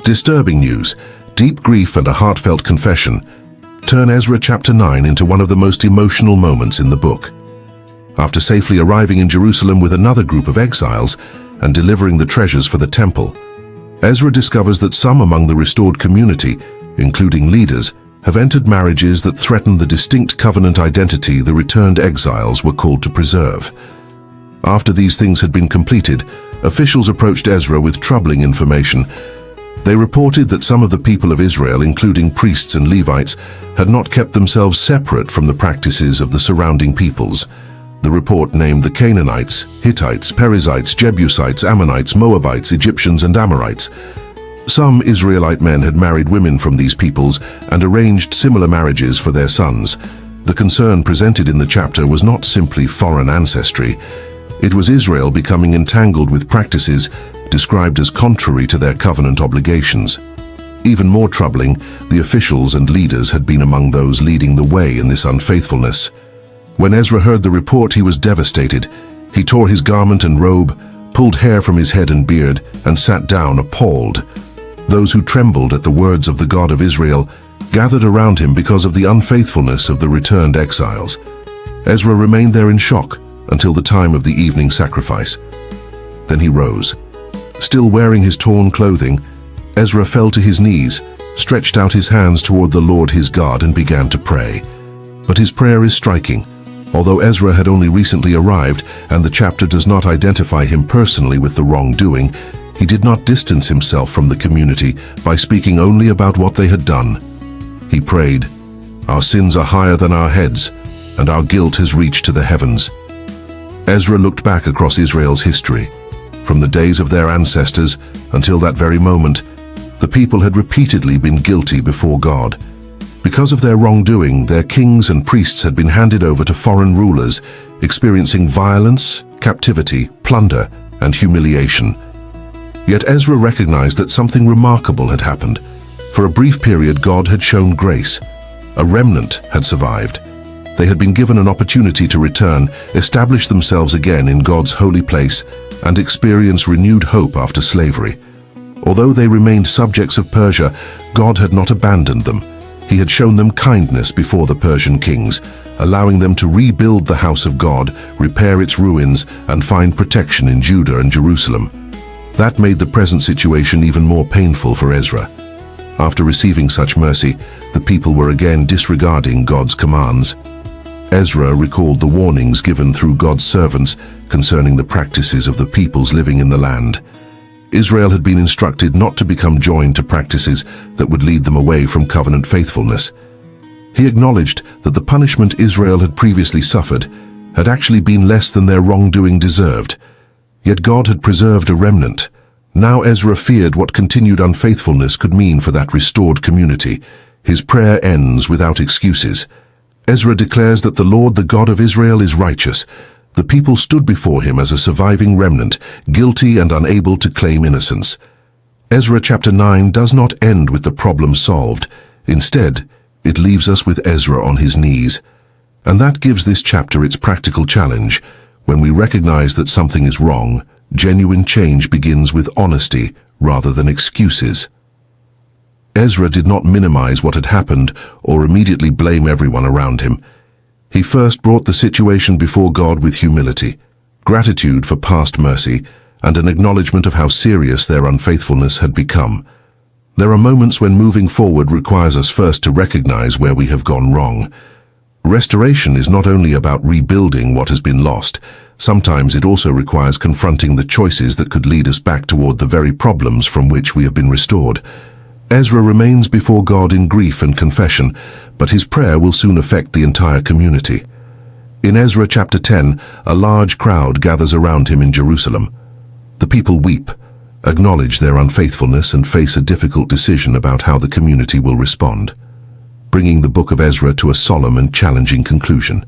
Disturbing news, deep grief and a heartfelt confession turn Ezra chapter 9 into one of the most emotional moments in the book. After safely arriving in Jerusalem with another group of exiles and delivering the treasures for the temple, Ezra discovers that some among the restored community, including leaders, have entered marriages that threaten the distinct covenant identity the returned exiles were called to preserve. After these things had been completed, officials approached Ezra with troubling information. They reported that some of the people of Israel, including priests and Levites, had not kept themselves separate from the practices of the surrounding peoples. The report named the Canaanites, Hittites, Perizzites, Jebusites, Ammonites, Moabites, Egyptians, and Amorites. Some Israelite men had married women from these peoples and arranged similar marriages for their sons. The concern presented in the chapter was not simply foreign ancestry. It was Israel becoming entangled with practices described as contrary to their covenant obligations. Even more troubling, the officials and leaders had been among those leading the way in this unfaithfulness. When Ezra heard the report, he was devastated. He tore his garment and robe, pulled hair from his head and beard, and sat down appalled. Those who trembled at the words of the God of Israel gathered around him because of the unfaithfulness of the returned exiles. Ezra remained there in shock until the time of the evening sacrifice. Then he rose. Still wearing his torn clothing, Ezra fell to his knees, stretched out his hands toward the Lord his God, and began to pray. But his prayer is striking. Although Ezra had only recently arrived, and the chapter does not identify him personally with the wrongdoing, he did not distance himself from the community by speaking only about what they had done. He prayed, "Our sins are higher than our heads, and our guilt has reached to the heavens." Ezra looked back across Israel's history. From the days of their ancestors until that very moment, the people had repeatedly been guilty before God. Because of their wrongdoing, their kings and priests had been handed over to foreign rulers, experiencing violence, captivity, plunder, and humiliation. Yet Ezra recognized that something remarkable had happened. For a brief period, God had shown grace. A remnant had survived. They had been given an opportunity to return, establish themselves again in God's holy place, and experience renewed hope after slavery. Although they remained subjects of Persia, God had not abandoned them. He had shown them kindness before the Persian kings, allowing them to rebuild the house of God, repair its ruins, and find protection in Judah and Jerusalem. That made the present situation even more painful for Ezra. After receiving such mercy, the people were again disregarding God's commands. Ezra recalled the warnings given through God's servants concerning the practices of the peoples living in the land. Israel had been instructed not to become joined to practices that would lead them away from covenant faithfulness. He acknowledged that the punishment Israel had previously suffered had actually been less than their wrongdoing deserved. Yet God had preserved a remnant. Now Ezra feared what continued unfaithfulness could mean for that restored community. His prayer ends without excuses. Ezra declares that the Lord, the God of Israel, is righteous. The people stood before him as a surviving remnant, guilty and unable to claim innocence. Ezra chapter 9 does not end with the problem solved. Instead, it leaves us with Ezra on his knees. And that gives this chapter its practical challenge. When we recognize that something is wrong, genuine change begins with honesty rather than excuses. Ezra did not minimize what had happened or immediately blame everyone around him. He first brought the situation before God with humility, gratitude for past mercy, and an acknowledgement of how serious their unfaithfulness had become. There are moments when moving forward requires us first to recognize where we have gone wrong. Restoration is not only about rebuilding what has been lost. Sometimes it also requires confronting the choices that could lead us back toward the very problems from which we have been restored. Ezra remains before God in grief and confession, but his prayer will soon affect the entire community. In Ezra chapter 10, a large crowd gathers around him in Jerusalem. The people weep, acknowledge their unfaithfulness, and face a difficult decision about how the community will respond, bringing the book of Ezra to a solemn and challenging conclusion.